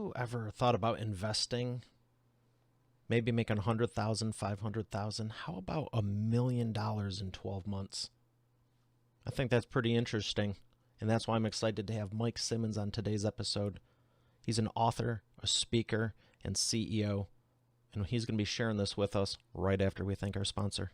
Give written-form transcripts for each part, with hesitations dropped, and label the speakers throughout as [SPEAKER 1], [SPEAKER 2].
[SPEAKER 1] you ever thought about investing? Maybe making 100,000, 500,000. How about $1 million in 12 months? I think that's pretty interesting. And that's why I'm excited to have Mike Simmons on today's episode. He's an author, a speaker, and CEO. And he's going to be sharing this with us right after we thank our sponsor.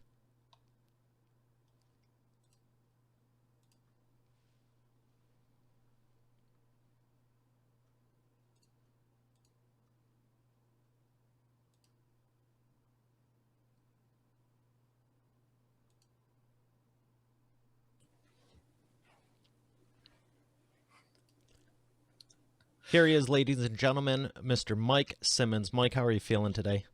[SPEAKER 1] Here he is, ladies and gentlemen, Mr. Mike Simmons. Mike, how are you feeling today?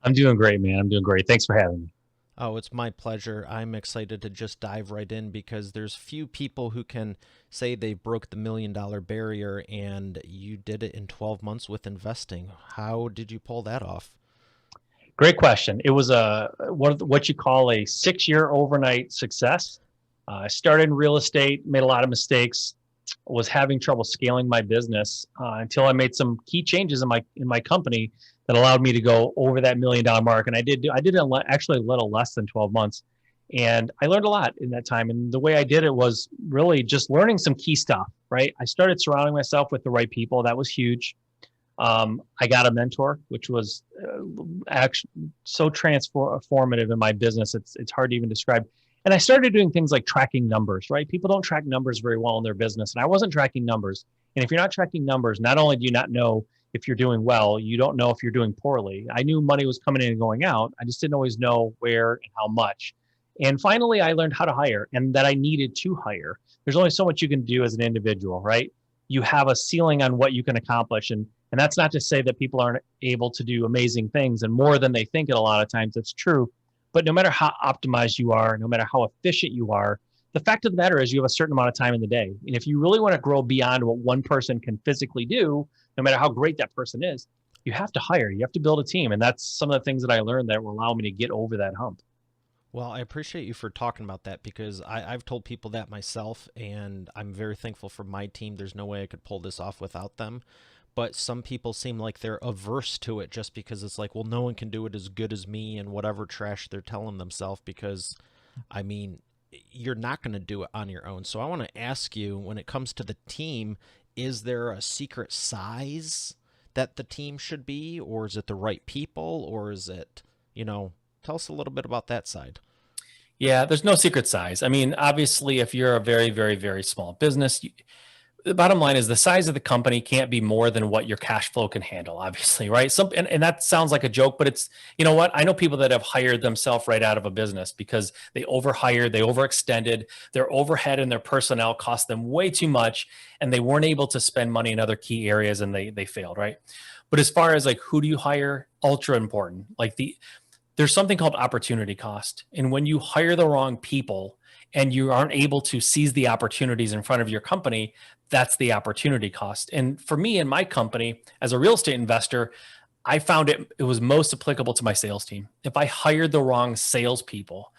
[SPEAKER 2] I'm doing great, man. I'm doing great. Thanks for having me.
[SPEAKER 1] Oh, it's my pleasure. I'm excited to just dive right in because there's few people who can say they broke the $1 million barrier, and you did it in 12 months with investing. How did you pull that off?
[SPEAKER 2] Great question. It was what you call a 6-year overnight success. I started in real estate, made a lot of mistakes, was having trouble scaling my business until I made some key changes in my company that allowed me to go over that $1 million mark. And I did it actually a little less than 12 months. And I learned a lot in that time. And the way I did it was really just learning some key stuff, right? I started surrounding myself with the right people. That was huge. I got a mentor, which was actually so transformative in my business. It's hard to even describe. And I started doing things like tracking numbers, right? People don't track numbers very well in their business. And I wasn't tracking numbers. And if you're not tracking numbers, not only do you not know if you're doing well, you don't know if you're doing poorly. I knew money was coming in and going out. I just didn't always know where and how much. And finally, I learned how to hire and that I needed to hire. There's only so much you can do as an individual, right? You have a ceiling on what you can accomplish. And that's not to say that people aren't able to do amazing things and more than they think it a lot of times. It's true. But no matter how optimized you are, no matter how efficient you are, the fact of the matter is you have a certain amount of time in the day. And if you really want to grow beyond what one person can physically do, no matter how great that person is, you have to hire, you have to build a team. And that's some of the things that I learned that will allow me to get over that hump.
[SPEAKER 1] Well, I appreciate you for talking about that because I've told people that myself, and I'm very thankful for my team. There's no way I could pull this off without them. But some people seem like they're averse to it just because it's like, well, no one can do it as good as me and whatever trash they're telling themselves because, I mean, you're not going to do it on your own. So I want to ask you, when it comes to the team, is there a secret size that the team should be, or is it the right people, or is it, tell us a little bit about that side.
[SPEAKER 2] Yeah, there's no secret size. I mean, obviously, if you're a very, very, very small business, the bottom line is the size of the company can't be more than what your cash flow can handle, obviously, right? And that sounds like a joke, but it's, you know what? I know people that have hired themselves right out of a business because they overhired, they overextended, their overhead and their personnel cost them way too much, and they weren't able to spend money in other key areas and they failed, right? But as far as like who do you hire, ultra important. There's something called opportunity cost. And when you hire the wrong people and you aren't able to seize the opportunities in front of your company, that's the opportunity cost. And for me and my company, as a real estate investor, I found it was most applicable to my sales team. If I hired the wrong salespeople,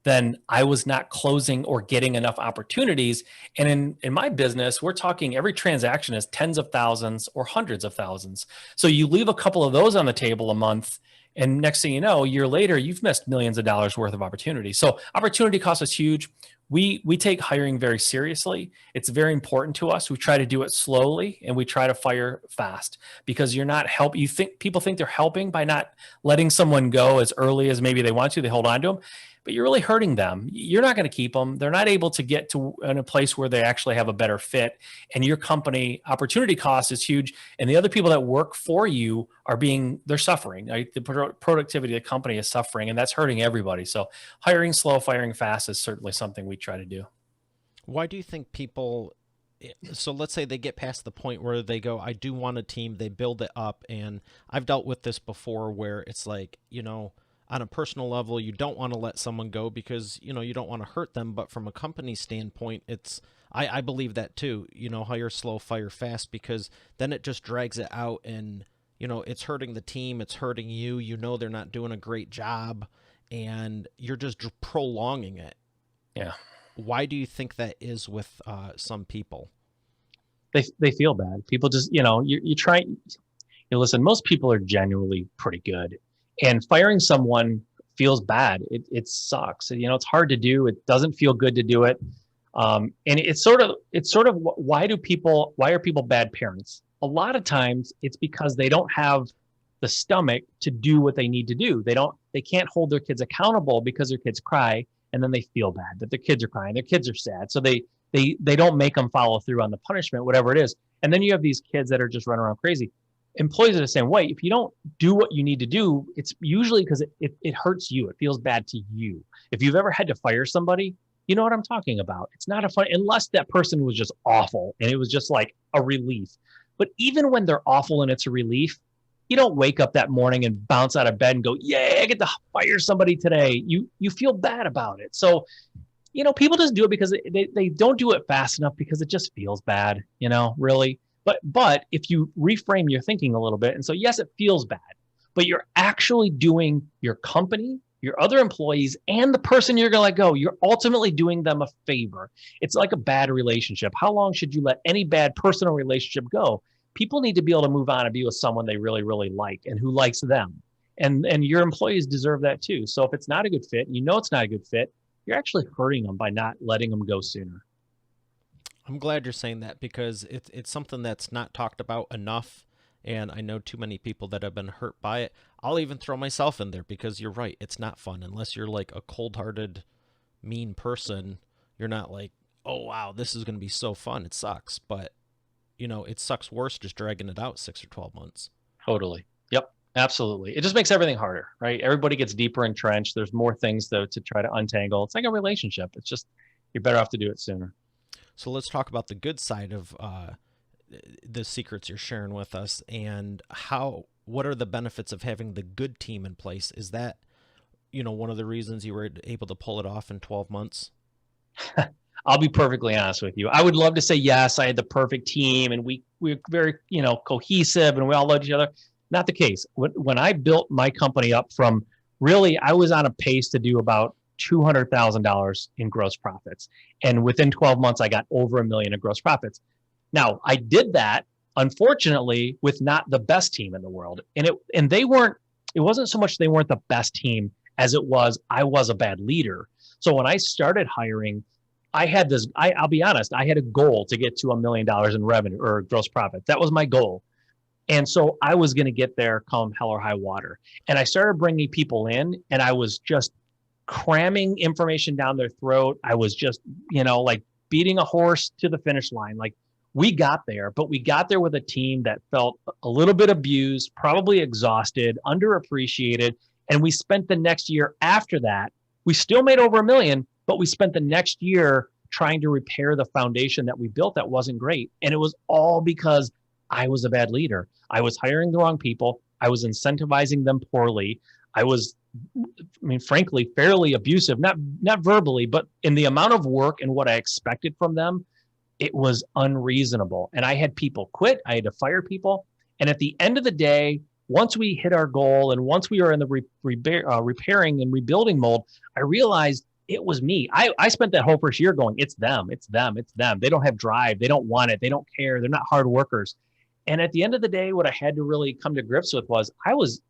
[SPEAKER 2] then I was not closing or getting enough opportunities. And in my business, we're talking every transaction is tens of thousands or hundreds of thousands. So you leave a couple of those on the table a month, and next thing you know, a year later, you've missed millions of dollars worth of opportunity. So opportunity cost is huge. We take hiring very seriously. It's very important to us. We try to do it slowly and we try to fire fast because you're not help. You think people think they're helping by not letting someone go as early as maybe they want to. They hold on to them, but you're really hurting them. You're not going to keep them. They're not able to get to in a place where they actually have a better fit. And your company opportunity cost is huge. And the other people that work for you they're suffering. Right? The productivity of the company is suffering, and that's hurting everybody. So hiring slow, firing fast is certainly something we try to do.
[SPEAKER 1] Why do you think people, so let's say they get past the point where they go, I do want a team, they build it up, and I've dealt with this before where it's like, on a personal level, you don't want to let someone go because, you don't want to hurt them. But from a company standpoint, I believe that too, hire slow, fire fast, because then it just drags it out and, it's hurting the team. It's hurting you. They're not doing a great job and you're just prolonging it.
[SPEAKER 2] Yeah.
[SPEAKER 1] Why do you think that is with some people?
[SPEAKER 2] They feel bad. People just, you try. listen, most people are genuinely pretty good, and firing someone feels bad. It sucks. It's hard to do. It doesn't feel good to do it. And it's sort of why are people bad parents? A lot of times it's because they don't have the stomach to do what they need to do. They can't hold their kids accountable because their kids cry, and then they feel bad that their kids are crying, their kids are sad. So they don't make them follow through on the punishment, whatever it is. And then you have these kids that are just running around crazy. Employees are the same way. If you don't do what you need to do, it's usually because it hurts you. It feels bad to you. If you've ever had to fire somebody, you know what I'm talking about. It's not a fun, unless that person was just awful and it was just like a relief. But even when they're awful and it's a relief, you don't wake up that morning and bounce out of bed and go, "Yeah, I get to fire somebody today." You feel bad about it. So, people just do it because they don't do it fast enough because it just feels bad, really. But if you reframe your thinking a little bit and so, yes, it feels bad, but you're actually doing your company, your other employees, and the person you're going to let go, you're ultimately doing them a favor. It's like a bad relationship. How long should you let any bad personal relationship go? People need to be able to move on and be with someone they really, really like and who likes them. And your employees deserve that too. So if it's not a good fit, it's not a good fit, you're actually hurting them by not letting them go sooner.
[SPEAKER 1] I'm glad you're saying that because it's something that's not talked about enough. And I know too many people that have been hurt by it. I'll even throw myself in there because you're right. It's not fun unless you're like a cold-hearted, mean person. You're not like, "Oh, wow, this is going to be so fun." It sucks. But, it sucks worse just dragging it out 6 or 12 months.
[SPEAKER 2] Totally. Yep. Absolutely. It just makes everything harder, right? Everybody gets deeper entrenched. There's more things though to try to untangle. It's like a relationship. It's just, you're better off to do it sooner.
[SPEAKER 1] So let's talk about the good side of the secrets you're sharing with us and what are the benefits of having the good team in place? Is that, one of the reasons you were able to pull it off in 12 months?
[SPEAKER 2] I'll be perfectly honest with you. I would love to say, yes, I had the perfect team and we're very, cohesive and we all loved each other. Not the case. When I built my company up from really, I was on a pace to do about $200,000 in gross profits. And within 12 months, I got over $1 million in gross profits. Now, I did that, unfortunately, with not the best team in the world. And it wasn't so much they weren't the best team as it was, I was a bad leader. So when I started hiring, I'll be honest, I had a goal to get to $1 million in revenue or gross profit. That was my goal. And so I was going to get there come hell or high water. And I started bringing people in and I was just cramming information down their throat. I was just, like beating a horse to the finish line. Like we got there, but we got there with a team that felt a little bit abused, probably exhausted, underappreciated. And we spent the next year after that, we still made over $1 million, but we spent the next year trying to repair the foundation that we built that wasn't great. And it was all because I was a bad leader. I was hiring the wrong people. I was incentivizing them poorly. I was, frankly, fairly abusive, not verbally, but in the amount of work and what I expected from them, it was unreasonable. And I had people quit. I had to fire people. And at the end of the day, once we hit our goal and once we were in the repairing and rebuilding mode, I realized it was me. I spent that whole first year going, it's them, it's them, it's them. They don't have drive. They don't want it. They don't care. They're not hard workers. And at the end of the day, what I had to really come to grips with was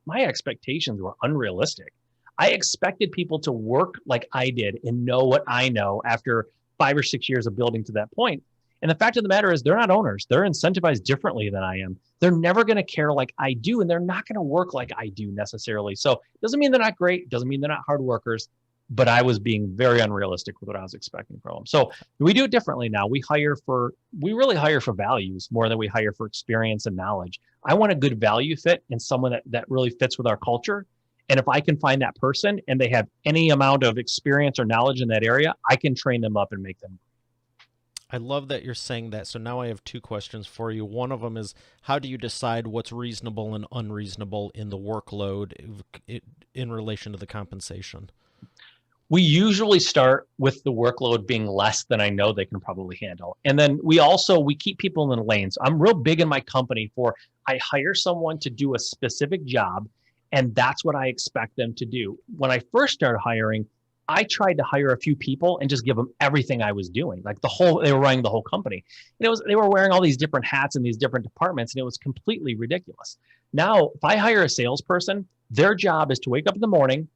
[SPEAKER 2] my expectations were unrealistic. I expected people to work like I did and know what I know after 5 or 6 years of building to that point. And the fact of the matter is they're not owners. They're incentivized differently than I am. They're never going to care like I do, and they're not going to work like I do necessarily. So it doesn't mean they're not great. It doesn't mean they're not hard workers, but I was being very unrealistic with what I was expecting from them. So we do it differently now. We really hire for values more than we hire for experience and knowledge. I want a good value fit and someone that really fits with our culture. And if I can find that person and they have any amount of experience or knowledge in that area, I can train them up and make them.
[SPEAKER 1] I love that you're saying that. So now I have 2 questions for you. One of them is, how do you decide what's reasonable and unreasonable in the workload in relation to the compensation?
[SPEAKER 2] We usually start with the workload being less than I know they can probably handle. And then we keep people in lanes. I'm real big in my company I hire someone to do a specific job, and that's what I expect them to do. When I first started hiring, I tried to hire a few people and just give them everything I was doing. Like they were running the whole company. And they were wearing all these different hats in these different departments, and it was completely ridiculous. Now, if I hire a salesperson, their job is to wake up in the morning,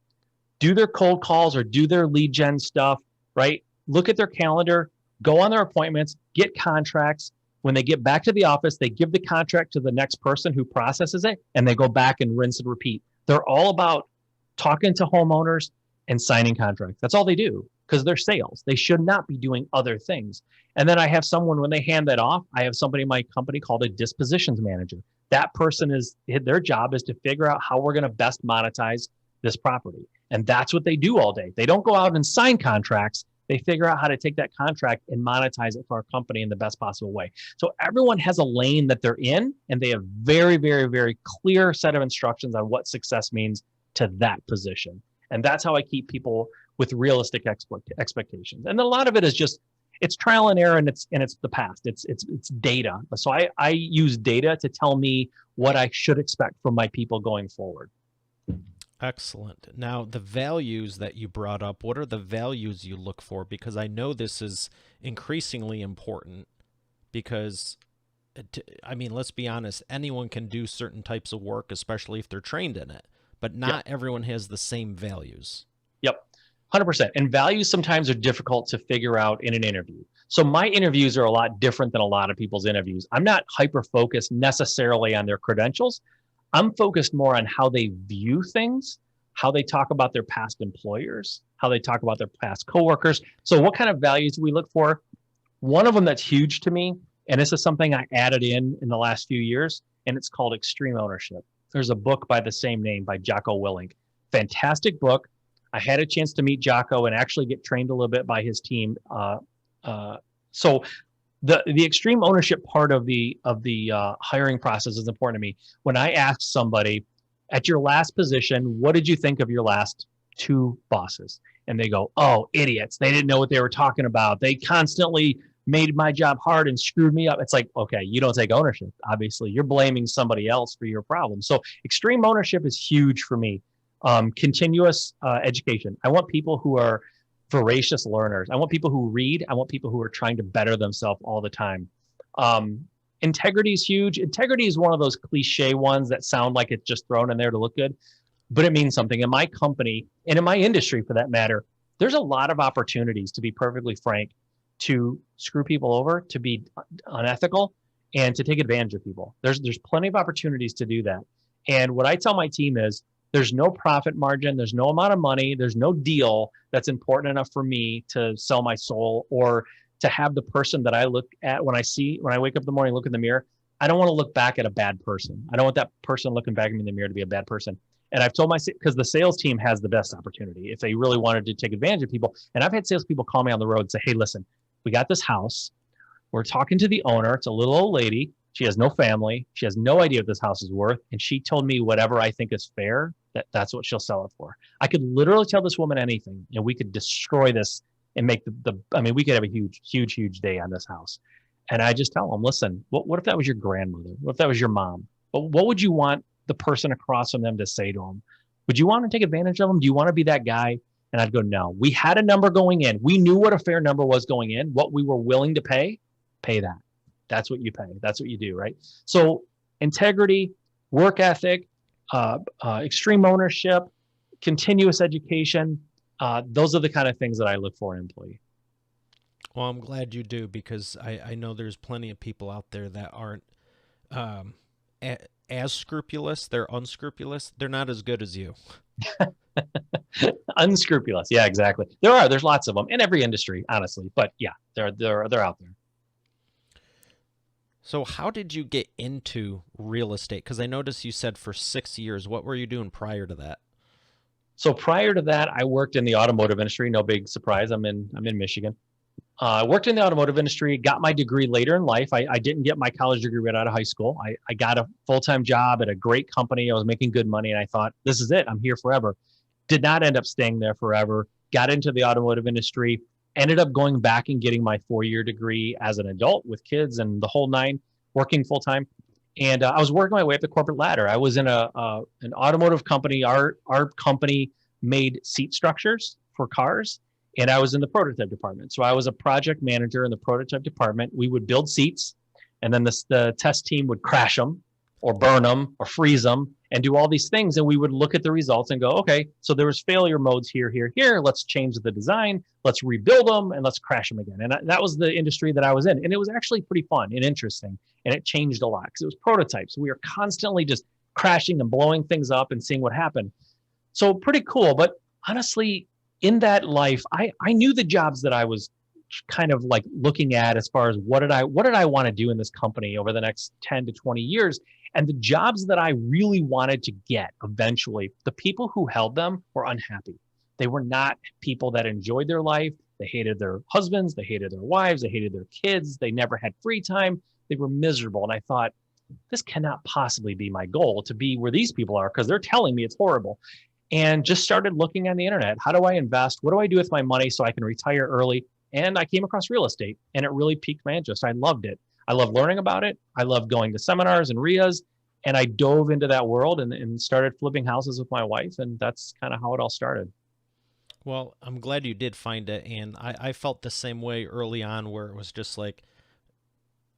[SPEAKER 2] do their cold calls or do their lead gen stuff, right? Look at their calendar, go on their appointments, get contracts. When they get back to the office, they give the contract to the next person who processes it, and they go back and rinse and repeat. They're all about talking to homeowners and signing contracts. That's all they do because they're sales. They should not be doing other things. And then I have someone, when they hand that off, I have somebody in my company called a dispositions manager. That person their job is to figure out how we're going to best monetize this property. And that's what they do all day. They don't go out and sign contracts. They figure out how to take that contract and monetize it for our company in the best possible way. So everyone has a lane that they're in, and they have very, very, very clear set of instructions on what success means to that position. And that's how I keep people with realistic expectations. And a lot of it is just, it's trial and error, and it's the past. It's data. So I use data to tell me what I should expect from my people going forward.
[SPEAKER 1] Excellent. Now, the values that you brought up, what are the values you look for? Because I know this is increasingly important because, I mean, let's be honest, anyone can do certain types of work, especially if they're trained in it, but not everyone has the same values.
[SPEAKER 2] Yep. 100%. And values sometimes are difficult to figure out in an interview. So my interviews are a lot different than a lot of people's interviews. I'm not hyper-focused necessarily on their credentials. I'm focused more on how they view things, how they talk about their past employers, how they talk about their past coworkers. So what kind of values do we look for? One of them that's huge to me, and this is something I added in the last few years, and it's called extreme ownership. There's a book by the same name by Jocko Willink. Fantastic book. I had a chance to meet Jocko and actually get trained a little bit by his team. So the extreme ownership part of the hiring process is important to me. When I ask somebody, at your last position, what did you think of your last two bosses? And they go, oh, idiots. They didn't know what they were talking about. They constantly made my job hard and screwed me up. It's like, okay, you don't take ownership. Obviously, you're blaming somebody else for your problem. So extreme ownership is huge for me. Continuous education. I want people who are voracious learners. I want people who read. I want people who are trying to better themselves all the time. Integrity is huge. Integrity is one of those cliche ones that sound like it's just thrown in there to look good, but it means something. In my company and in my industry, for that matter, there's a lot of opportunities, to be perfectly frank, to screw people over, to be unethical, and to take advantage of people. There's plenty of opportunities to do that. And what I tell my team is, there's no profit margin, there's no amount of money, there's no deal that's important enough for me to sell my soul, or to have the person that I look at when I wake up in the morning, look in the mirror. I don't want to look back at a bad person. I don't want that person looking back at me in the mirror to be a bad person. And I've told because the sales team has the best opportunity if they really wanted to take advantage of people. And I've had salespeople call me on the road and say, hey, listen, we got this house. We're talking to the owner. It's a little old lady. She has no family. She has no idea what this house is worth. And she told me whatever I think is fair, that's what she'll sell it for. I could literally tell this woman anything, and we could destroy this and make we could have a huge day on this house. And I just tell them, listen, what if that was your grandmother? What if that was your mom? What would you want the person across from them to say to them? Would you want to take advantage of them? Do you want to be that guy? And I'd go, no. We had a number going in. We knew what a fair number was going in, what we were willing to pay that. That's what you pay. That's what you do, right? So integrity, work ethic, extreme ownership, continuous education, those are the kind of things that I look for in an employee.
[SPEAKER 1] Well, I'm glad you do, because I know there's plenty of people out there that aren't as scrupulous. They're unscrupulous. They're not as good as you.
[SPEAKER 2] Unscrupulous. Yeah, exactly. There's lots of them in every industry, honestly. But yeah, they're out there.
[SPEAKER 1] So how did you get into real estate? Because I noticed you said for 6 years. What were you doing prior to that?
[SPEAKER 2] So prior to that, I worked in the automotive industry. No big surprise. I'm in Michigan. I worked in the automotive industry, got my degree later in life. I didn't get my college degree right out of high school. I got a full-time job at a great company. I was making good money, and I thought, this is it. I'm here forever. Did not end up staying there forever. Got into the automotive industry. Ended up going back and getting my 4-year degree as an adult with kids and the whole nine, working full-time. And I was working my way up the corporate ladder. I was in an automotive company. Our company made seat structures for cars, and I was in the prototype department. So I was a project manager in the prototype department. We would build seats, and then the test team would crash them or burn them or freeze them and do all these things. And we would look at the results and go, okay, so there was failure modes here, here, here. Let's change the design. Let's rebuild them and let's crash them again. And that was the industry that I was in. And it was actually pretty fun and interesting. And it changed a lot because it was prototypes. We were constantly just crashing and blowing things up and seeing what happened. So pretty cool. But honestly, in that life, I knew the jobs that I was kind of like looking at as far as what did I want to do in this company over the next 10 to 20 years. And the jobs that I really wanted to get eventually, the people who held them were unhappy. They were not people that enjoyed their life. They hated their husbands. They hated their wives. They hated their kids. They never had free time. They were miserable. And I thought, this cannot possibly be my goal, to be where these people are, because they're telling me it's horrible. And just started looking on the internet. How do I invest? What do I do with my money so I can retire early? And I came across real estate, and it really piqued my interest. I loved it. I love learning about it. I love going to seminars and RIAs, and I dove into that world and started flipping houses with my wife, and that's kind of how it all started.
[SPEAKER 1] Well, I'm glad you did find it, and I felt the same way early on, where it was just like,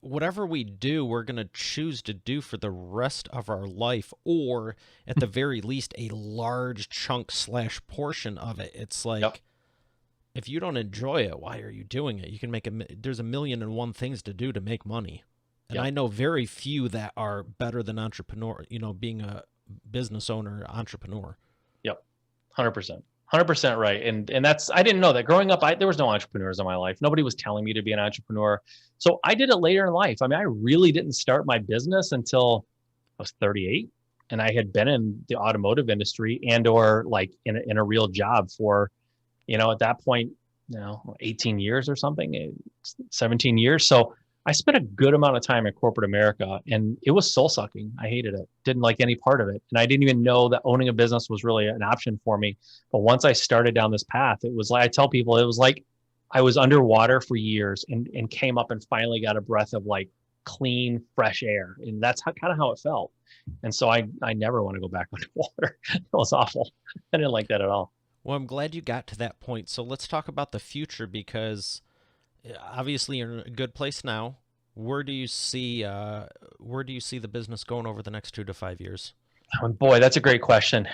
[SPEAKER 1] whatever we do, we're going to choose to do for the rest of our life, or at the very least, a large chunk / portion of it. It's like,
[SPEAKER 2] Yep.
[SPEAKER 1] if you don't enjoy it, why are you doing it? You can make there's a million and one things to do to make money. And
[SPEAKER 2] Yep.
[SPEAKER 1] I know very few that are better than entrepreneur, being a business owner, entrepreneur.
[SPEAKER 2] Yep. 100%. 100% right. And that's, I didn't know that growing up. There was no entrepreneurs in my life. Nobody was telling me to be an entrepreneur. So I did it later in life. I mean, I really didn't start my business until I was 38, and I had been in the automotive industry or like in a real job for, at that point, 18 years or something, 17 years. So I spent a good amount of time in corporate America, and it was soul sucking. I hated it. Didn't like any part of it. And I didn't even know that owning a business was really an option for me. But once I started down this path, it was like, I tell people, it was like I was underwater for years and came up and finally got a breath of like clean, fresh air. And that's kind of how it felt. And so I never want to go back underwater. It was awful. I didn't like that at all.
[SPEAKER 1] Well, I'm glad you got to that point. So let's talk about the future, because obviously you're in a good place now. Where do you see the business going over the next 2 to 5 years?
[SPEAKER 2] Oh, boy, that's a great question.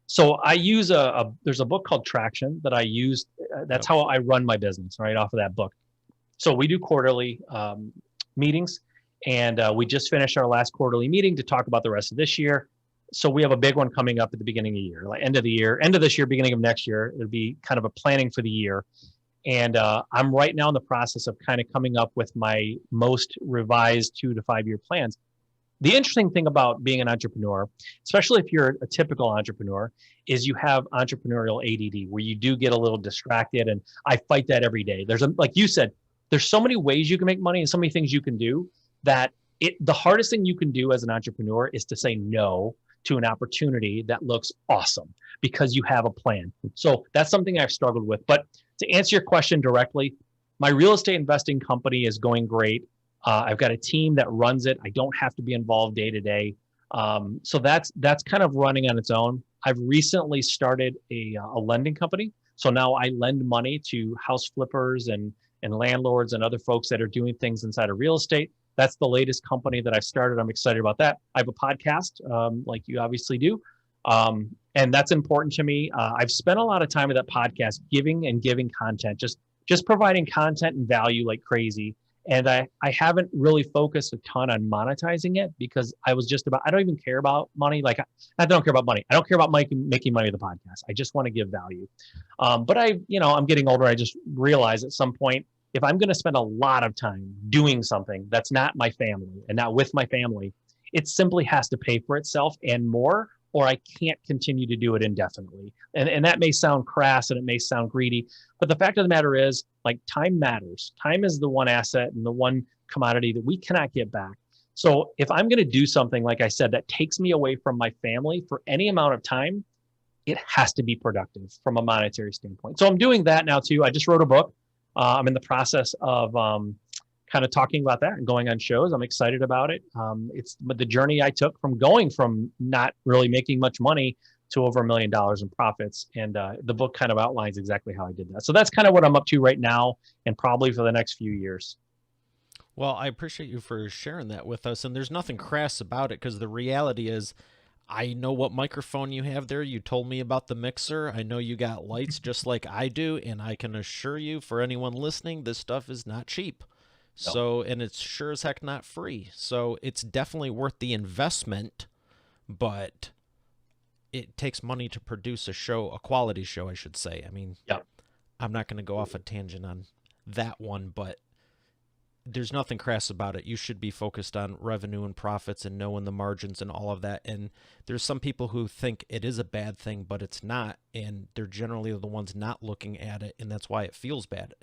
[SPEAKER 2] So I use there's a book called Traction that I use. That's how I run my business, right off of that book. So we do quarterly meetings, and we just finished our last quarterly meeting to talk about the rest of this year. So we have a big one coming up at the beginning of the year, like end of this year, beginning of next year. It'll be kind of a planning for the year. And I'm right now in the process of kind of coming up with my most revised 2 to 5 year plans. The interesting thing about being an entrepreneur, especially if you're a typical entrepreneur, is you have entrepreneurial ADD, where you do get a little distracted. And I fight that every day. Like you said, there's so many ways you can make money and so many things you can do that the hardest thing you can do as an entrepreneur is to say no to an opportunity that looks awesome because you have a plan. So that's something I've struggled with. But to answer your question directly, my real estate investing company is going great. I've got a team that runs it. I don't have to be involved day to day. So that's kind of running on its own. I've recently started a lending company. So now I lend money to house flippers and landlords and other folks that are doing things inside of real estate. That's the latest company that I've started. I'm excited about that. I have a podcast, like you obviously do. And that's important to me. I've spent a lot of time with that podcast, giving content, just providing content and value like crazy. And I haven't really focused a ton on monetizing it because I don't even care about money. Like I don't care about money. I don't care about making money with the podcast. I just want to give value. But I'm getting older. I just realized at some point, if I'm going to spend a lot of time doing something that's not my family and not with my family, it simply has to pay for itself and more, or I can't continue to do it indefinitely. And that may sound crass and it may sound greedy, but the fact of the matter is, like, time matters. Time is the one asset and the one commodity that we cannot get back. So if I'm going to do something, like I said, that takes me away from my family for any amount of time, it has to be productive from a monetary standpoint. So I'm doing that now too. I just wrote a book. I'm in the process of kind of talking about that and going on shows. I'm excited about it. It's the journey I took from going from not really making much money to over $1 million in profits. And the book kind of outlines exactly how I did that. So that's kind of what I'm up to right now and probably for the next few years.
[SPEAKER 1] Well, I appreciate you for sharing that with us. And there's nothing crass about it because the reality is, I know what microphone you have there. You told me about the mixer. I know you got lights just like I do. And I can assure you, for anyone listening, this stuff is not cheap.
[SPEAKER 2] No.
[SPEAKER 1] So, and it's sure as heck not free. So it's definitely worth the investment, but it takes money to produce a show, a quality show, I should say. I mean,
[SPEAKER 2] Yeah.
[SPEAKER 1] I'm not going to go off a tangent on that one, but there's nothing crass about it. You should be focused on revenue and profits and knowing the margins and all of that. And there's some people who think it is a bad thing, but it's not. And they're generally the ones not looking at it. And that's why it feels bad.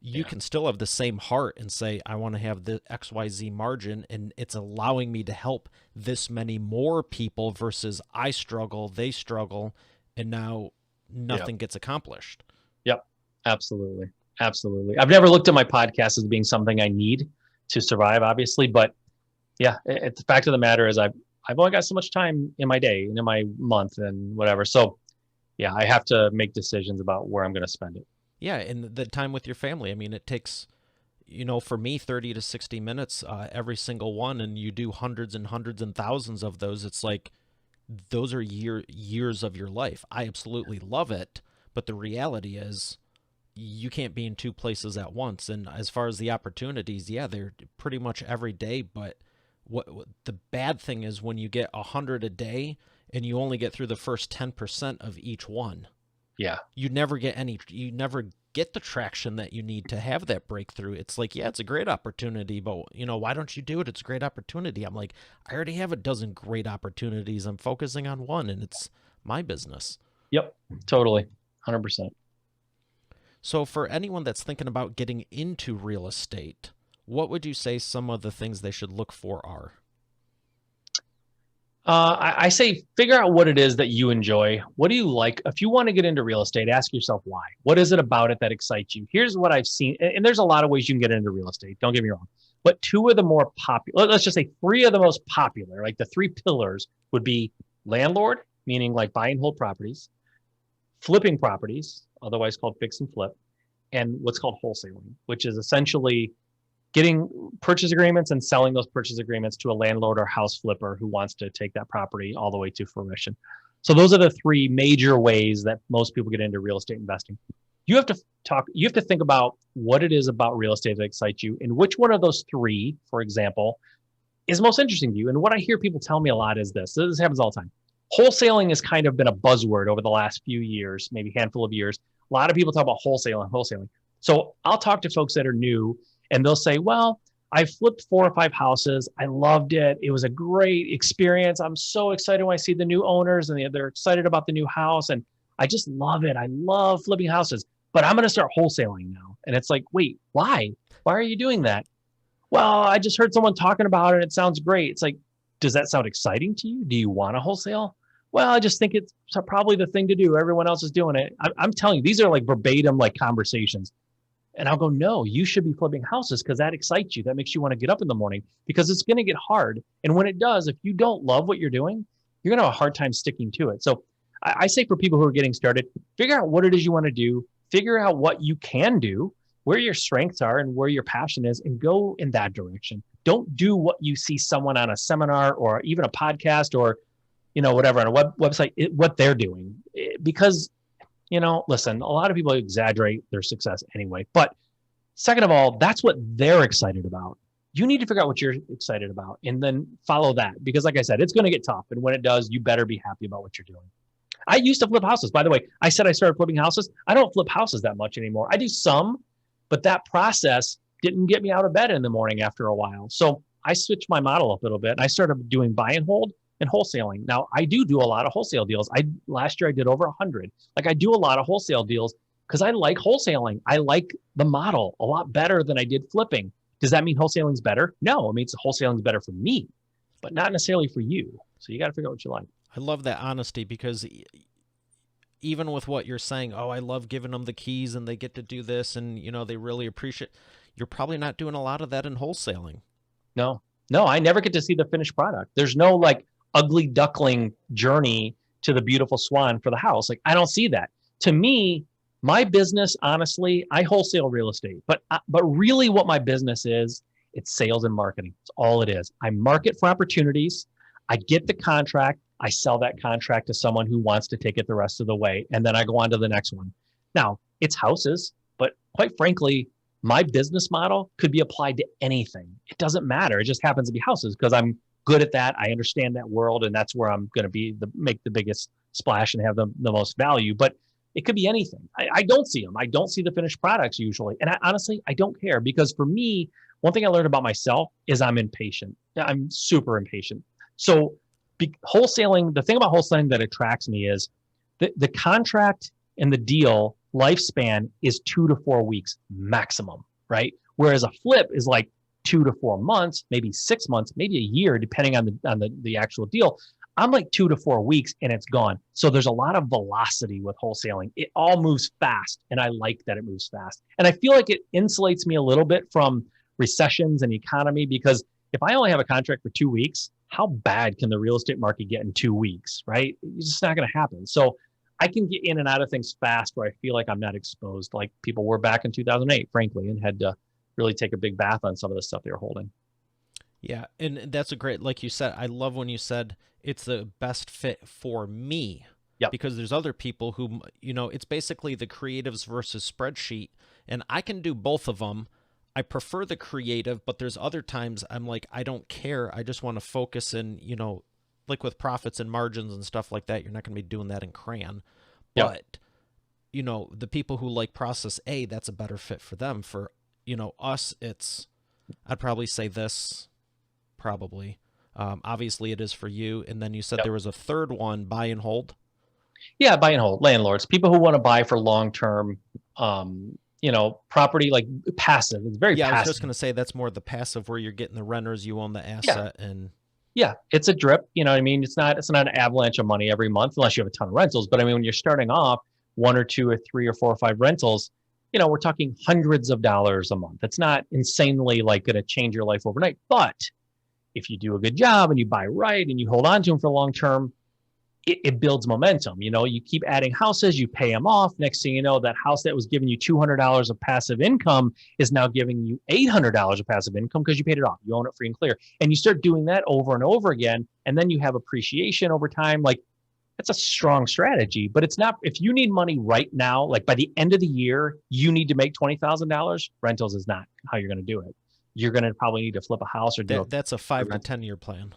[SPEAKER 1] You can still have the same heart and say, I want to have the XYZ margin, and it's allowing me to help this many more people versus I struggle, they struggle, and now nothing gets accomplished.
[SPEAKER 2] Yep. Absolutely. Absolutely. I've never looked at my podcast as being something I need to survive, obviously, but yeah, the fact of the matter is I've only got so much time in my day and in my month and whatever. So yeah, I have to make decisions about where I'm going to spend it.
[SPEAKER 1] Yeah, and the time with your family. I mean, it takes, for me, 30 to 60 minutes every single one, and you do hundreds and hundreds and thousands of those. It's like those are years of your life. I absolutely love it, but the reality is you can't be in two places at once. And as far as the opportunities, yeah, they're pretty much every day, but what the bad thing is when you get 100 a day and you only get through the first 10% of each one.
[SPEAKER 2] Yeah.
[SPEAKER 1] You never get the traction that you need to have that breakthrough. It's like, yeah, it's a great opportunity, but why don't you do it? It's a great opportunity. I'm like, I already have a dozen great opportunities. I'm focusing on one, and it's my business.
[SPEAKER 2] Yep. Totally. 100%.
[SPEAKER 1] So for anyone that's thinking about getting into real estate, what would you say some of the things they should look for are?
[SPEAKER 2] I say figure out what it is that you enjoy. What do you like? If you want to get into real estate, ask yourself why. What is it about it that excites you? Here's what I've seen. And there's a lot of ways you can get into real estate. Don't get me wrong. But two of the more popular, let's just say three of the most popular, like the three pillars would be landlord, meaning like buy and hold properties, flipping properties, otherwise called fix and flip, and what's called wholesaling, which is essentially getting purchase agreements and selling those purchase agreements to a landlord or house flipper who wants to take that property all the way to fruition. So those are the three major ways that most people get into real estate investing. You have to think about what it is about real estate that excites you and which one of those three, for example, is most interesting to you. And what I hear people tell me a lot is this happens all the time. Wholesaling has kind of been a buzzword over the last few years, maybe handful of years. A lot of people talk about wholesaling. So I'll talk to folks that are new, and they'll say, well, I flipped 4 or 5 houses. I loved it. It was a great experience. I'm so excited when I see the new owners and they're excited about the new house. And I just love it. I love flipping houses, but I'm going to start wholesaling now. And it's like, wait, why? Why are you doing that? Well, I just heard someone talking about it. It sounds great. It's like, does that sound exciting to you? Do you want to wholesale? Well, I just think it's probably the thing to do. Everyone else is doing it. I'm telling you, these are like verbatim, like conversations. And I'll go, no, you should be flipping houses because that excites you. That makes you want to get up in the morning because it's going to get hard. And when it does, if you don't love what you're doing, you're going to have a hard time sticking to it. So I say for people who are getting started, figure out what it is you want to do, figure out what you can do, where your strengths are and where your passion is, and go in that direction. Don't do what you see someone on a seminar or even a podcast or, whatever on a website, what they're doing. Because listen, a lot of people exaggerate their success anyway. But second of all, that's what they're excited about. You need to figure out what you're excited about and then follow that. Because like I said, it's going to get tough. And when it does, you better be happy about what you're doing. I used to flip houses. By the way, I said I started flipping houses. I don't flip houses that much anymore. I do some, but that process didn't get me out of bed in the morning after a while. So I switched my model up a little bit and I started doing buy and hold and wholesaling. Now I do a lot of wholesale deals. Last year I did over 100. Like I do a lot of wholesale deals because I like wholesaling. I like the model a lot better than I did flipping. Does that mean wholesaling's better? No, it means wholesaling's better for me, but not necessarily for you. So you got to figure out what you like.
[SPEAKER 1] I love that honesty because even with what you're saying, oh, I love giving them the keys and they get to do this and, they really appreciate, you're probably not doing a lot of that in wholesaling.
[SPEAKER 2] No, I never get to see the finished product. There's no like ugly duckling journey to the beautiful swan for the house. Like, I don't see that. To me, my business, honestly, I wholesale real estate, but really what my business is, it's sales and marketing. It's all it is. I market for opportunities. I get the contract. I sell that contract to someone who wants to take it the rest of the way. And then I go on to the next one. Now, it's houses, but quite frankly, my business model could be applied to anything. It doesn't matter. It just happens to be houses because I'm good at that. I understand that world, and that's where I'm going to make the biggest splash and have the most value. But it could be anything. I don't see them. I don't see the finished products usually. And honestly, I don't care because for me, one thing I learned about myself is I'm impatient. I'm super impatient. So wholesaling, the thing about wholesaling that attracts me is the contract and the deal lifespan is 2 to 4 weeks maximum, right? Whereas a flip is like 2 to 4 months, maybe 6 months, maybe a year, depending on the actual deal. I'm like 2 to 4 weeks and it's gone. So there's a lot of velocity with wholesaling. It all moves fast, and I like that it moves fast. And I feel like it insulates me a little bit from recessions and economy, because if I only have a contract for 2 weeks, how bad can the real estate market get in 2 weeks, right? It's just not going to happen. So I can get in and out of things fast where I feel like I'm not exposed like people were back in 2008, frankly, and had to really take a big bath on some of the stuff they were holding.
[SPEAKER 1] Yeah, and that's a great, like you said, I love when you said it's the best fit for me.
[SPEAKER 2] Yep.
[SPEAKER 1] Because there's other people who, it's basically the creatives versus spreadsheet, and I can do both of them. I prefer the creative, but there's other times I'm like, I don't care. I just want to focus in, like with profits and margins and stuff like that. You're not going to be doing that in Crayon.
[SPEAKER 2] Yep.
[SPEAKER 1] But, the people who like process A, that's a better fit for them. For, us, I'd probably say this, probably. Obviously it is for you. And then you said there was a third one, buy and hold.
[SPEAKER 2] Yeah, buy and hold, landlords, people who want to buy for long-term, property, like passive. It's very passive.
[SPEAKER 1] I was just going to say that's more the passive where you're getting the renters, you own the asset. And
[SPEAKER 2] yeah, it's a drip. You know what I mean? It's not an avalanche of money every month unless you have a ton of rentals. But I mean, when you're starting off 1 or 2 or 3 or 4 or 5 rentals, we're talking hundreds of dollars a month. It's not insanely like going to change your life overnight. But if you do a good job and you buy right and you hold on to them for long term, it builds momentum. You keep adding houses, you pay them off. Next thing you know, that house that was giving you $200 of passive income is now giving you $800 of passive income because you paid it off. You own it free and clear. And you start doing that over and over again. And then you have appreciation over time. Like, that's a strong strategy, but it's not, if you need money right now, like by the end of the year, you need to make $20,000. Rentals is not how you're going to do it. You're going to probably need to flip a house or
[SPEAKER 1] that's a 5 to 10 year plan.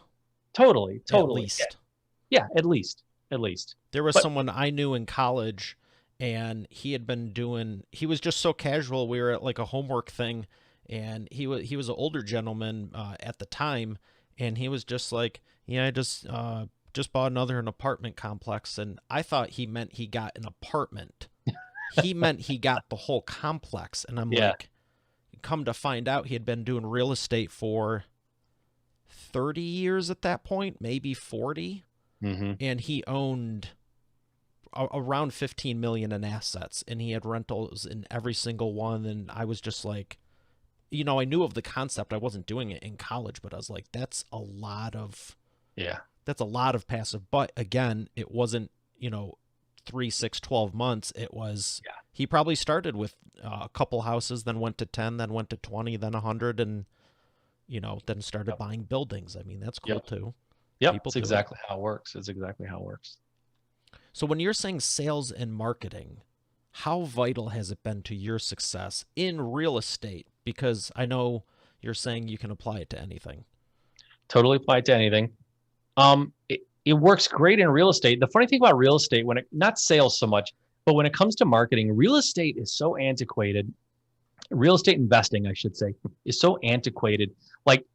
[SPEAKER 2] Totally.
[SPEAKER 1] At least.
[SPEAKER 2] Yeah, at least.
[SPEAKER 1] There was someone I knew in college, and he was just so casual. We were at like a homework thing, and he was an older gentleman at the time, and he was just like, yeah, I just bought an apartment complex. And I thought he meant he got an apartment. He meant he got the whole complex. And I'm like, come to find out, he had been doing real estate for 30 years at that point, maybe 40.
[SPEAKER 2] Mm-hmm.
[SPEAKER 1] And he owned around 15 million in assets, and he had rentals in every single one. And I was just like, I knew of the concept. I wasn't doing it in college, but I was like, that's a lot of passive. But again, it wasn't, 3, 6, 12 months. It was, he probably started with a couple houses, then went to 10, then went to 20, then 100, and, then started buying buildings. I mean, that's cool too.
[SPEAKER 2] Yep, that's exactly how it works. It's exactly how it works.
[SPEAKER 1] So when you're saying sales and marketing, how vital has it been to your success in real estate? Because I know you're saying you can apply it to anything.
[SPEAKER 2] Totally apply it to anything. It works great in real estate. The funny thing about real estate, not sales so much, but when it comes to marketing, real estate is so antiquated. Real estate investing, I should say, is so antiquated. Like,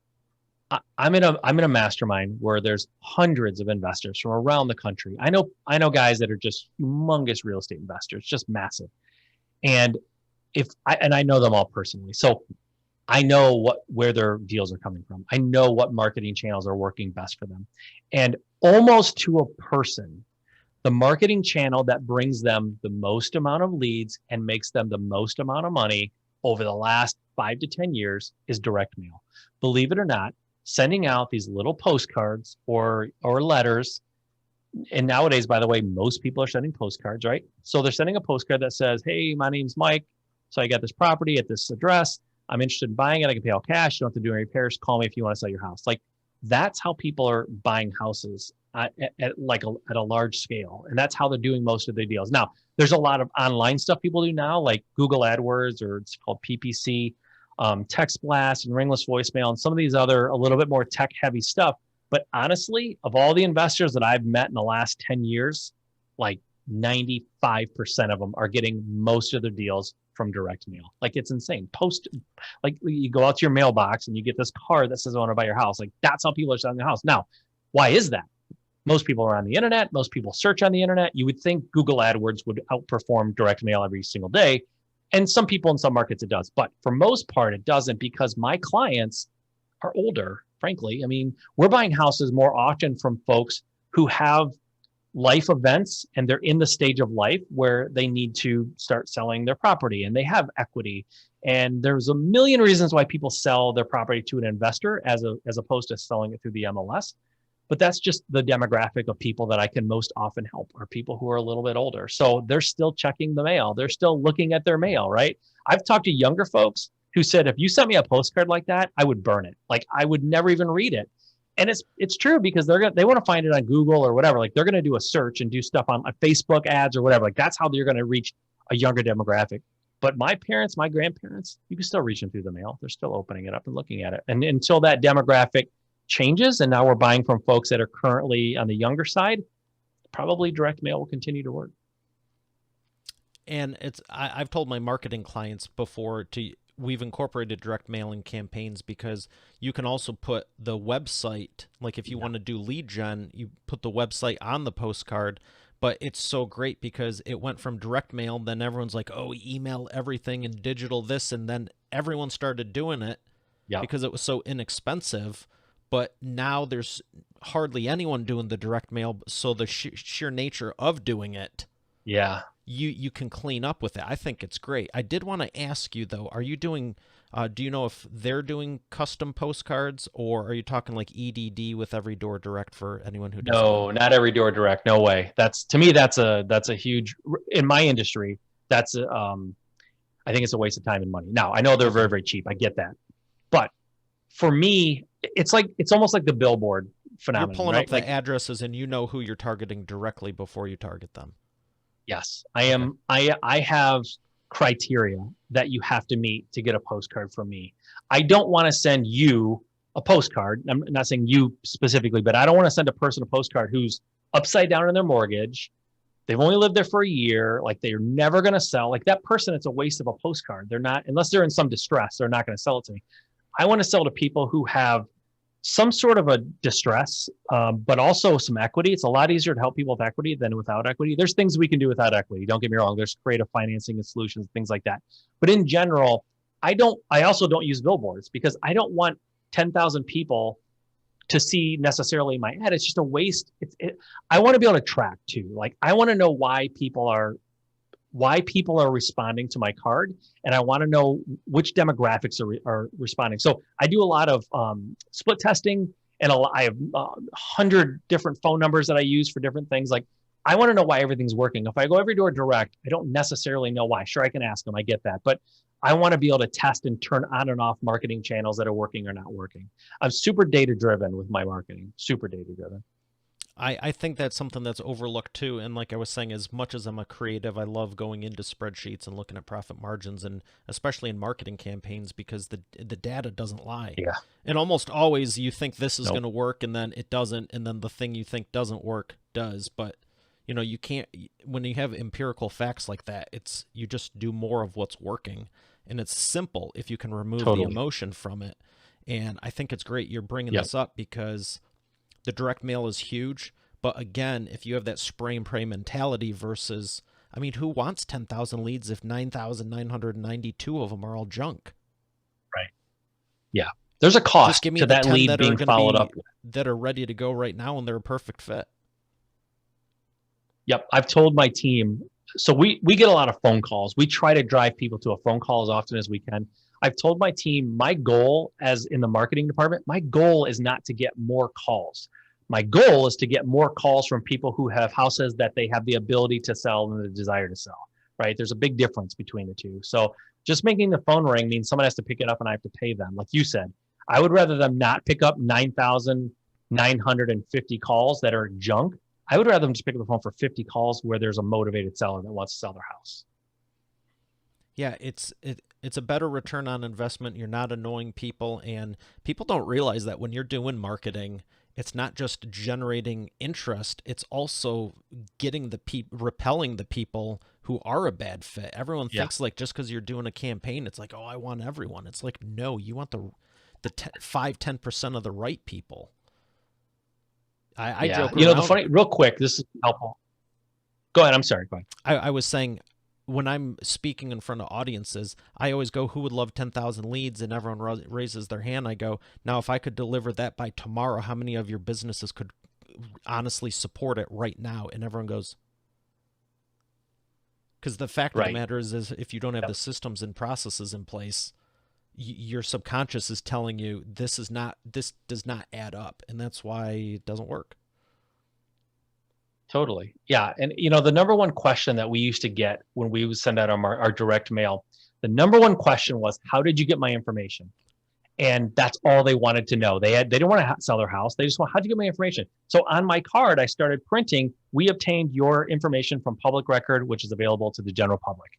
[SPEAKER 2] I'm in a mastermind where there's hundreds of investors from around the country. I know guys that are just humongous real estate investors, just massive. And I know them all personally. So I know where their deals are coming from. I know what marketing channels are working best for them. And almost to a person, the marketing channel that brings them the most amount of leads and makes them the most amount of money over the last 5 to 10 years is direct mail. Believe it or not, sending out these little postcards or letters And nowadays, by the way, most people are sending postcards, right? So they're sending a postcard that says, hey, my name's Mike. So I got this property at this address. I'm interested in buying it. I can pay all cash. You don't have to do any repairs. Call me if you want to sell your house. Like that's how people are buying houses at a large scale. And that's how they're doing most of their deals. Now, there's a lot of online stuff people do now, like Google AdWords, or it's called PPC, text blast and ringless voicemail, and some of these other a little bit more tech heavy stuff. But honestly, of all the investors that I've met in the last 10 years, like 95% of them are getting most of their deals from direct mail. Like it's insane. Like you go out to your mailbox and you get this card that says I want to buy your house. Like that's how people are selling their house. Now, why is that? Most people are on the internet. Most people search on the internet. You would think Google AdWords would outperform direct mail every single day. And some people in some markets it does. But for most part, it doesn't, because my clients are older, frankly. I mean, we're buying houses more often from folks who have life events and they're in the stage of life where they need to start selling their property and they have equity. And there's a million reasons why people sell their property to an investor as opposed to selling it through the MLS. But that's just the demographic of people that I can most often help, are people who are a little bit older. So they're still checking the mail. They're still looking at their mail, right? I've talked to younger folks who said, if you sent me a postcard like that, I would burn it. Like I would never even read it. And it's true, because they want to find it on Google or whatever. Like they're going to do a search and do stuff on Facebook ads or whatever. Like that's how they're going to reach a younger demographic. But my parents, my grandparents, you can still reach them through the mail. They're still opening it up and looking at it. And until that demographic changes, and now we're buying from folks that are currently on the younger side, probably direct mail will continue to work.
[SPEAKER 1] And I've told my marketing clients before we've incorporated direct mailing campaigns because you can also put the website, like if you want to do lead gen, you put the website on the postcard. But it's so great because it went from direct mail, then everyone's like, oh, email everything and digital this, and then everyone started doing it because it was so inexpensive. But now there's hardly anyone doing the direct mail, so the sheer nature of doing it, you can clean up with it. I think it's great. I did want to ask you though, are you doing? Do you know if they're doing custom postcards, or are you talking like EDD with Every Door Direct for anyone who doesn't?
[SPEAKER 2] No, not Every Door Direct. No way. To me that's a huge, in my industry. I think it's a waste of time and money. Now I know they're very, very cheap. I get that, but for me, it's almost like the billboard phenomenon.
[SPEAKER 1] You're pulling
[SPEAKER 2] right?
[SPEAKER 1] up the addresses and you know who you're targeting directly before you target them.
[SPEAKER 2] Yes, I am. Okay. I have criteria that you have to meet to get a postcard from me. I don't want to send you a postcard. I'm not saying you specifically, but I don't want to send a person a postcard who's upside down in their mortgage. They've only lived there for a year. Like they're never going to sell. Like that person, it's a waste of a postcard. They're not, unless they're in some distress, they're not going to sell it to me. I want to sell to people who have some sort of a distress, but also some equity. It's a lot easier to help people with equity than without equity. There's things we can do without equity. Don't get me wrong. There's creative financing and solutions, things like that. But in general, I also don't use billboards because I don't want 10,000 people to see necessarily my ad. It's just a waste. I want to be able to track too. Like I want to know why people are responding to my card, and I want to know which demographics are responding. So I do a lot of split testing, and I have 100 different phone numbers that I use for different things. Like I want to know why everything's working. If I go Every Door Direct, I don't necessarily know why. Sure, I can ask them. I get that, but I want to be able to test and turn on and off marketing channels that are working or not working. I'm super data driven with my marketing. Super data driven.
[SPEAKER 1] I think that's something that's overlooked too. And like I was saying, as much as I'm a creative, I love going into spreadsheets and looking at profit margins, and especially in marketing campaigns, because the data doesn't lie.
[SPEAKER 2] Yeah.
[SPEAKER 1] And almost always you think this is going to work, and then it doesn't. And then the thing you think doesn't work does. But you can't, when you have empirical facts like that, you just do more of what's working, and it's simple if you can remove the emotion from it. And I think it's great you're bringing this up, because the direct mail is huge, but again, if you have that spray and pray mentality versus, I mean, who wants 10,000 leads if 9,992 of them are all junk?
[SPEAKER 2] Right. Yeah. There's a cost to that lead being followed up with.
[SPEAKER 1] That are ready to go right now, and they're a perfect fit.
[SPEAKER 2] Yep. I've told my team, so we get a lot of phone calls. We try to drive people to a phone call as often as we can. I've told my team, my goal as in the marketing department, my goal is not to get more calls. My goal is to get more calls from people who have houses that they have the ability to sell and the desire to sell, right? There's a big difference between the two. So just making the phone ring means someone has to pick it up and I have to pay them. Like you said, I would rather them not pick up 9,950 calls that are junk. I would rather them just pick up the phone for 50 calls where there's a motivated seller that wants to sell their house.
[SPEAKER 1] Yeah, it's a better return on investment. You're not annoying people, and people don't realize that when you're doing marketing, it's not just generating interest, it's also getting repelling the people who are a bad fit. Everyone
[SPEAKER 2] Yeah.
[SPEAKER 1] thinks like just because you're doing a campaign, it's like, oh, I want everyone. It's like, no, you want the 5-10% of the right people. I
[SPEAKER 2] Yeah.
[SPEAKER 1] joke
[SPEAKER 2] You know, the
[SPEAKER 1] around.
[SPEAKER 2] funny, real quick, this is helpful. Go ahead. I'm sorry. Go ahead.
[SPEAKER 1] I was saying when I'm speaking in front of audiences, I always go, who would love 10,000 leads? And everyone raises their hand. I go, now, if I could deliver that by tomorrow, how many of your businesses could honestly support it right now? And everyone goes, because the fact of the
[SPEAKER 2] Right.
[SPEAKER 1] matter is if you don't have
[SPEAKER 2] Yep.
[SPEAKER 1] the systems and processes in place, your subconscious is telling you this does not add up. And that's why it doesn't work.
[SPEAKER 2] Totally. Yeah. And you know, the number one question that we used to get when we would send out our direct mail, the number one question was, how did you get my information? And that's all they wanted to know. They didn't want to sell their house. They just want, how'd you get my information? So on my card, I started printing, we obtained your information from public record, which is available to the general public.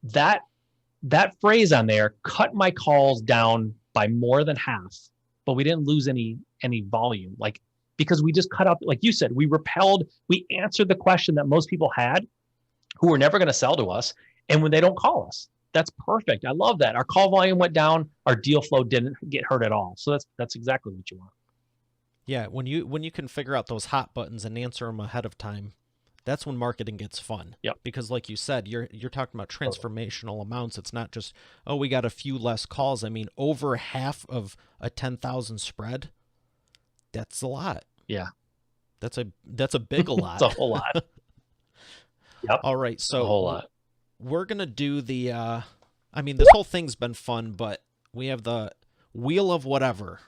[SPEAKER 2] That phrase on there cut my calls down by more than half, but we didn't lose any volume. Like, because we just cut out, like you said, we answered the question that most people had who were never going to sell to us. And when they don't call us, that's perfect. I love that. Our call volume went down. Our deal flow didn't get hurt at all. So that's exactly what you want.
[SPEAKER 1] Yeah, when you can figure out those hot buttons and answer them ahead of time, that's when marketing gets fun.
[SPEAKER 2] Yep.
[SPEAKER 1] Because like you said, you're talking about transformational amounts. It's not just, oh, we got a few less calls. I mean, over half of a 10,000 spread, that's a lot.
[SPEAKER 2] Yeah.
[SPEAKER 1] That's a big a lot.
[SPEAKER 2] It's a whole lot. Yep.
[SPEAKER 1] All right, so
[SPEAKER 2] a whole lot.
[SPEAKER 1] we're going to do the I mean, this whole thing's been fun, but we have the wheel of whatever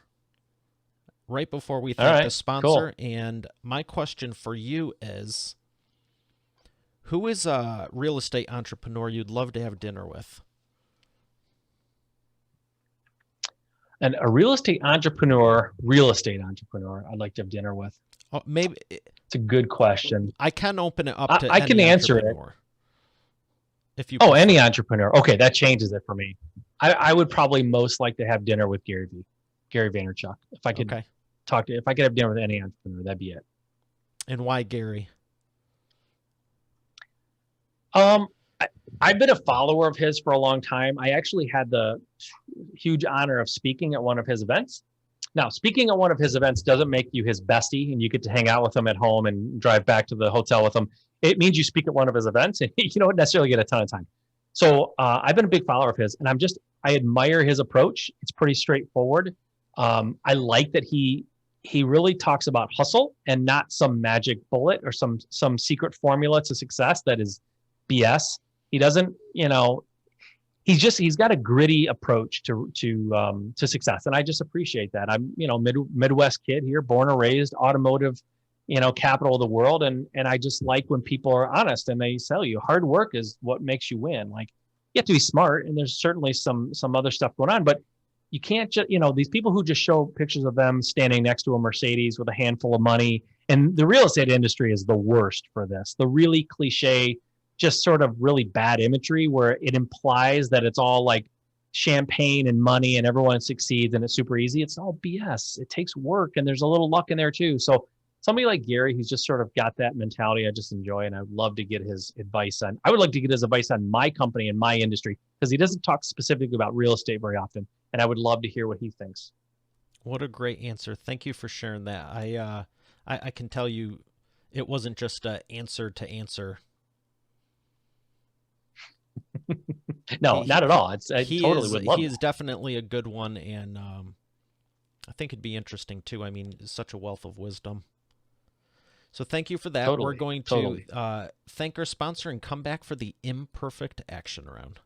[SPEAKER 1] right before we thank the sponsor.
[SPEAKER 2] Cool.
[SPEAKER 1] And my question for you is, who is a real estate entrepreneur you'd love to have dinner with?
[SPEAKER 2] And a real estate entrepreneur I'd like to have dinner with.
[SPEAKER 1] Oh, maybe
[SPEAKER 2] it's a good question.
[SPEAKER 1] I can open it up to
[SPEAKER 2] I can answer it.
[SPEAKER 1] If you
[SPEAKER 2] any entrepreneur. Okay, that changes it for me. I would probably most like to have dinner with Gary Vaynerchuk. If I could if I could have dinner with any entrepreneur, that'd be it.
[SPEAKER 1] And why Gary?
[SPEAKER 2] I've been a follower of his for a long time. I actually had the huge honor of speaking at one of his events. Now, speaking at one of his events doesn't make you his bestie and you get to hang out with him at home and drive back to the hotel with him. It means you speak at one of his events and you don't necessarily get a ton of time. So I've been a big follower of his, and I admire his approach. It's pretty straightforward. I like that he really talks about hustle and not some magic bullet or some secret formula to success that is BS. He doesn't, he's got a gritty approach to success, and I just appreciate that. I'm, Midwest kid here, born and raised, automotive, capital of the world, and I just like when people are honest and they tell you hard work is what makes you win. Like, you have to be smart, and there's certainly some other stuff going on, but you can't just, these people who just show pictures of them standing next to a Mercedes with a handful of money, and the real estate industry is the worst for this. The really cliche, just sort of really bad imagery where it implies that it's all like champagne and money and everyone succeeds and it's super easy. It's all BS. It takes work and there's a little luck in there too. So somebody like Gary, who's just sort of got that mentality, I just enjoy, and I would love to get his advice on. I would like to get his advice on my company and my industry, because he doesn't talk specifically about real estate very often, and I would love to hear what he thinks.
[SPEAKER 1] What a great answer! Thank you for sharing that. I can tell you, it wasn't just an answer to answer.
[SPEAKER 2] No, not at all. Would love.
[SPEAKER 1] He is definitely a good one, and I think it'd be interesting too. I mean, such a wealth of wisdom. So thank you for that.
[SPEAKER 2] Totally,
[SPEAKER 1] We're going to thank our sponsor and come back for the imperfect action round.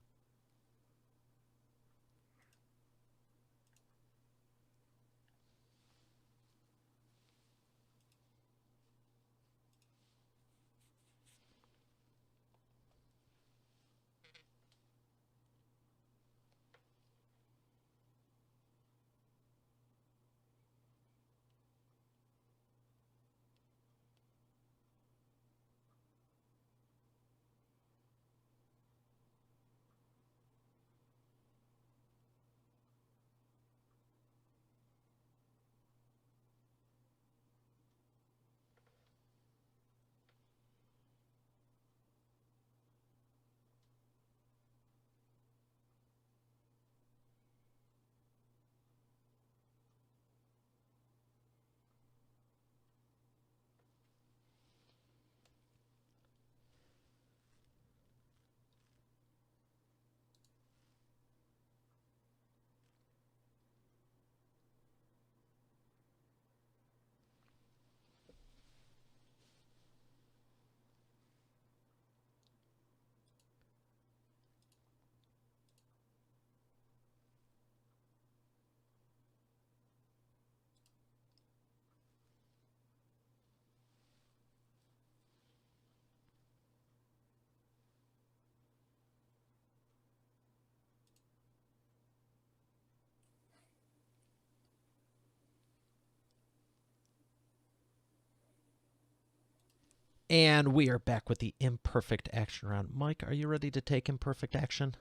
[SPEAKER 1] And we are back with the imperfect action round. Mike, are you ready to take imperfect action?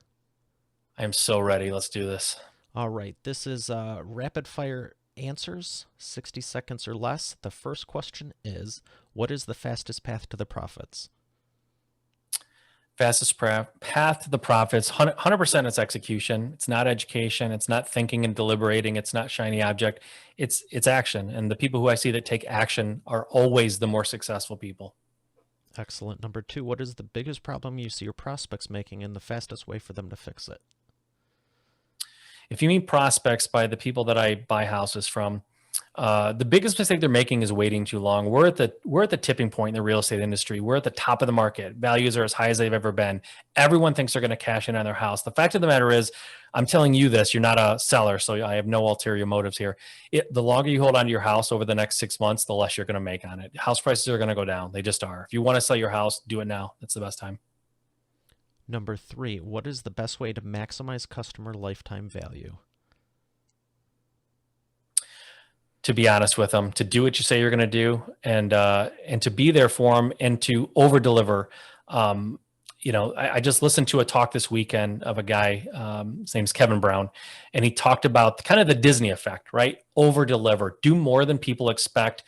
[SPEAKER 2] I am so ready. Let's do this.
[SPEAKER 1] All right, this is rapid fire answers, 60 seconds or less. The first question is, what is the fastest path to the profits?
[SPEAKER 2] Fastest path to the profits, 100% it's execution. It's not education. It's not thinking and deliberating. It's not shiny object. It's action. And the people who I see that take action are always the more successful people.
[SPEAKER 1] Excellent. Number 2, what is the biggest problem you see your prospects making and the fastest way for them to fix it?
[SPEAKER 2] If you mean prospects by the people that I buy houses from, the biggest mistake they're making is waiting too long. We're at the tipping point in the real estate industry. We're at the top of the market. Values are as high as they've ever been. Everyone thinks they're going to cash in on their house. The fact of the matter is, I'm telling you this, you're not a seller, so I have no ulterior motives here. The longer you hold on to your house over the next 6 months, the less you're going to make on it. House prices are going to go down. They just are. If you want to sell your house, do it now. That's the best time.
[SPEAKER 1] Number 3, what is the best way to maximize customer lifetime value?
[SPEAKER 2] To be honest with them, to do what you say you're going to do, and to be there for them, and to over deliver. I just listened to a talk this weekend of a guy, his name's Kevin Brown, and he talked about kind of the Disney effect, right? Over deliver, do more than people expect,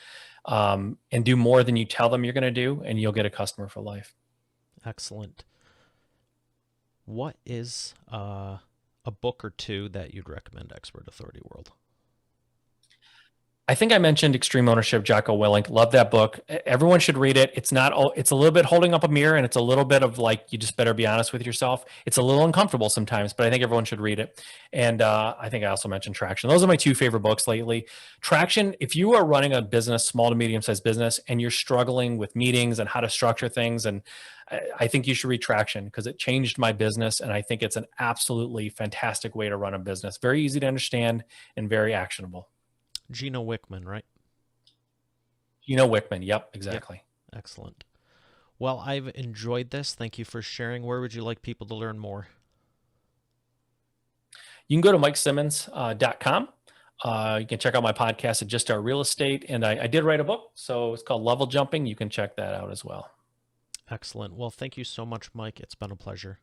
[SPEAKER 2] and do more than you tell them you're going to do, and you'll get a customer for life.
[SPEAKER 1] Excellent. What is a book or two that you'd recommend, Expert Authority World?
[SPEAKER 2] I think I mentioned Extreme Ownership, Jocko Willink. Love that book. Everyone should read it. It's a little bit holding up a mirror, and it's a little bit of like, you just better be honest with yourself. It's a little uncomfortable sometimes, but I think everyone should read it. And I think I also mentioned Traction. Those are my 2 favorite books lately. Traction, if you are running a business, small to medium-sized business, and you're struggling with meetings and how to structure things, and I think you should read Traction, because it changed my business, and I think it's an absolutely fantastic way to run a business. Very easy to understand and very actionable.
[SPEAKER 1] Gino Wickman, right?
[SPEAKER 2] Gino Wickman. Yep, exactly.
[SPEAKER 1] Yep. Excellent. Well, I've enjoyed this. Thank you for sharing. Where would you like people to learn more?
[SPEAKER 2] You can go to MikeSimmons.com. You can check out my podcast at Just Our Real Estate. And I did write a book, so it's called Level Jumping. You can check that out as well.
[SPEAKER 1] Excellent. Well, thank you so much, Mike. It's been a pleasure.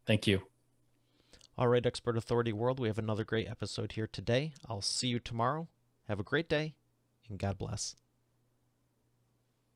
[SPEAKER 2] Thank you.
[SPEAKER 1] All right, Expert Authority World, we have another great episode here today. I'll see you tomorrow. Have a great day, and God bless.